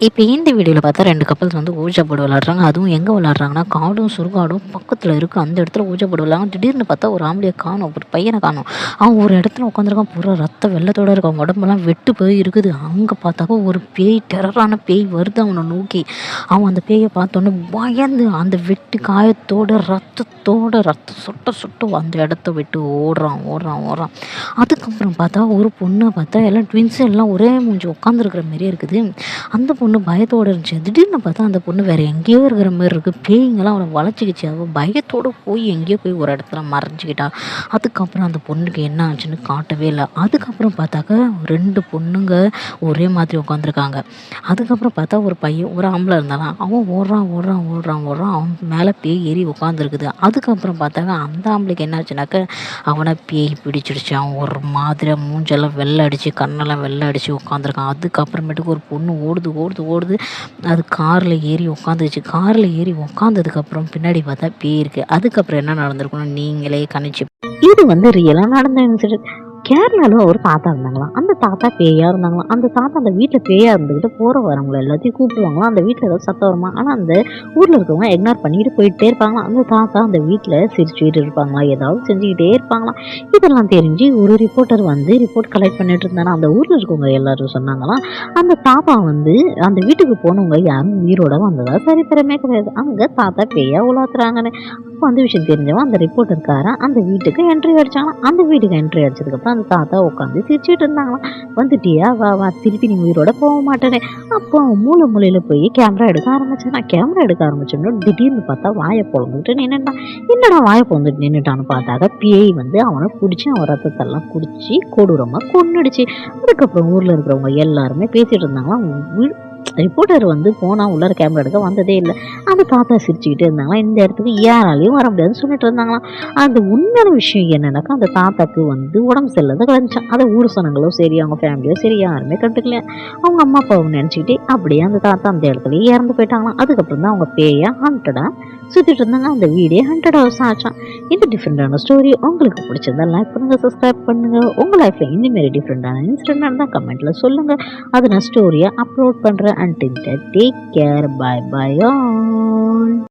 இப்போ இந்த வீடியோவில் பார்த்தா 2 கப்பல்ஸ் வந்து ஊஞ்சல் போர்டு விளாட்றாங்க. அதுவும் எங்கே விளாட்றாங்கன்னா, காடும் சுடுகாடும் பக்கத்தில் இருக்குது. அந்த இடத்துல ஊஞ்சல் போர்டு விளாட்றாங்க. திடீர்னு பார்த்தா ஒரு ஆம்பளையை காணோம், ஒரு பையனை காணோம். அவன் ஒரு இடத்துல உட்காந்துருக்கான், பூரா ரத்த வெள்ளத்தோடு இருக்கு. அவன் உடம்பெல்லாம் வெட்டு போய் இருக்குது. அங்கே பார்த்தாக்கா ஒரு பேய், டெரரான பேய் வருது அவனை நோக்கி. அவன் அந்த பேயை பார்த்தோன்னே பயந்து அந்த வெட்டு காயத்தோட ரத்தம் சொட்ட சொட்ட அந்த இடத்த விட்டு ஓடுறான். அதுக்கப்புறம் பார்த்தா ஒரு பொண்ணை பார்த்தா எல்லாம் ட்வின்ஸு எல்லாம் ஒரே மூஞ்சி உட்காந்துருக்கிற மாதிரியே இருக்குது. அந்த பொண்ணு பயத்தோடு இருந்துச்சு. திடீர்னு பார்த்தா அந்த பொண்ணு வேறு எங்கேயோ இருக்கிற மாதிரி இருக்குது. பேய்ங்கெல்லாம் அவனை வளைச்சிக்கிச்சு. அவள் பயத்தோடு போய் எங்கேயோ போய் ஒரு இடத்துல மறைஞ்சிக்கிட்டா. அதுக்கப்புறம் அந்த பொண்ணுக்கு என்ன ஆச்சுன்னு காட்டவே இல்லை. அதுக்கப்புறம் பார்த்தாக்கா 2 பொண்ணுங்க ஒரே மாதிரி உட்காந்துருக்காங்க. அதுக்கப்புறம் பார்த்தா ஒரு பையன், ஒரு ஆம்பளை இருந்தாலும் அவன் ஓடுறான். அவன் மேலே பேய் ஏறி உட்காந்துருக்குது. அதுக்கப்புறம் பார்த்தாக்கா அந்த ஆம்பளைக்கு என்ன ஆச்சுனாக்கா அவனை பேய் பிடிச்சிடுச்சு. அவன் ஒரு மாதிரி மூஞ்செல்லாம் வெள்ளை அடித்து, கண்ணெல்லாம் வெள்ளை அடித்து உட்காந்துருக்கான். அதுக்கப்புறமேட்டுக்கு ஒரு பொண்ணு ஓடுது. அது காரில் ஏறி உட்காந்துச்சு. காரில் ஏறி உட்காந்ததுக்கப்புறம் பின்னாடி பார்த்தா பேய் இருக்குது. அதுக்கப்புறம் என்ன நடந்திருக்கணும் நீங்களே கணிச்சு. இது வந்து ரியலாக நடந்த இன்சிடென்ட். கேரளாவில் ஒரு தாத்தா இருந்தாங்களாம். அந்த தாத்தா பேயாக இருந்தாங்களாம். அந்த தாத்தா அந்த வீட்டில் பேயாக இருந்துக்கிட்டு போகிற வரவங்களை எல்லாத்தையும் கூப்பிடுவாங்களாம். அந்த வீட்டில் ஏதாவது சத்தம் வருமா, ஆனால் அந்த ஊரில் இருக்கவங்க இக்னோர் பண்ணிக்கிட்டு போயிட்டே இருப்பாங்களாம். அந்த தாத்தா அந்த வீட்டில் சிரிச்சுக்கிட்டு இருப்பாங்களாம், ஏதாவது செஞ்சுக்கிட்டே இருப்பாங்களாம். இதெல்லாம் தெரிஞ்சு ஒரு ரிப்போர்ட்டர் வந்து ரிப்போர்ட் கலெக்ட் பண்ணிட்டு இருந்தாங்க. அந்த ஊரில் இருக்கவங்க எல்லாரும் சொன்னாங்களாம், அந்த தாத்தா வந்து அந்த வீட்டுக்கு போனவங்க யாரும் உயிரோட வந்ததா சரித்திரமே கிடையாது. அங்கே தாத்தா பேயாக உலாத்துறாங்கன்னு அந்த விஷயம் தெரிஞ்சவன் அந்த ரிப்போர்ட்டர்காரன் அந்த வீட்டுக்கு என்ட்ரி அடிச்சாங்களாம். அந்த வீட்டுக்கு என்ட்ரி அடிச்சதுக்கப்புறம் அந்த தாத்தா உட்காந்து சிரிச்சுட்டு இருந்தாங்களாம். வந்துட்டியா, வா திருப்பி நீ உயிரோட போக மாட்டேனே. அப்போ அவன் மூலையில் போய் கேமரா எடுக்க ஆரம்பிச்சோன்னா திடீர்னு பார்த்தா வாயை பொழந்துட்டு நின்றுட்டான். என்னடா வாயை பொழந்துட்டு நின்றுட்டான்னு பார்த்தாக்க பேய் வந்து அவனை பிடிச்சி அவன் ரத்தத்தெல்லாம் குடிச்சு கொடூரமாக கொன்னுடுச்சு. அதுக்கப்புறம் ஊரில் இருக்கிறவங்க எல்லாருமே பேசிட்டு இருந்தாங்களாம். ரிப்போர்ட்டர் வந்து போனால் உள்ளார கேமரா எடுக்க வந்ததே இல்லை. அந்த தாத்தா சிரிச்சுக்கிட்டே இருந்தாங்களாம். இந்த இடத்துக்கு யாராலையும் வர முடியாதுன்னு சொல்லிட்டு இருந்தாங்களாம். அந்த உண்மையான விஷயம் என்னன்னாக்கா, அந்த தாத்தாக்கு வந்து உடம்பு சரியில்லாத கிடந்துச்சான். அதை ஊர் சொன்னங்களும் சரி, அவங்க ஃபேமிலியோ சரி, யாருமே கண்டுக்கல. அவங்க அம்மா அப்பாவை நினச்சிக்கிட்டே அப்படியே அந்த தாத்தா அந்த இடத்துலயே இறந்து போயிட்டாங்களாம். அதுக்கப்புறம் தான் அவங்க பேயா ஹண்டடாக சுற்றிட்டு இருந்தாங்க. அந்த வீடியோ 100 ஹவர்ஸ் ஆச்சான். இந்த டிஃப்ரெண்டான ஸ்டோரி உங்களுக்கு பிடிச்சிருந்தா லைக் பண்ணுங்கள், சப்ஸ்கிரைப் பண்ணுங்கள். உங்கள் லைஃப்பில் இந்தமாரி டிஃப்ரெண்டான இன்சிடென்ட் இருந்தால் கமெண்ட்டில் சொல்லுங்கள். அதை நான் ஸ்டோரியை அப்லோட் பண்ணுறேன். Until then, take care. Bye all.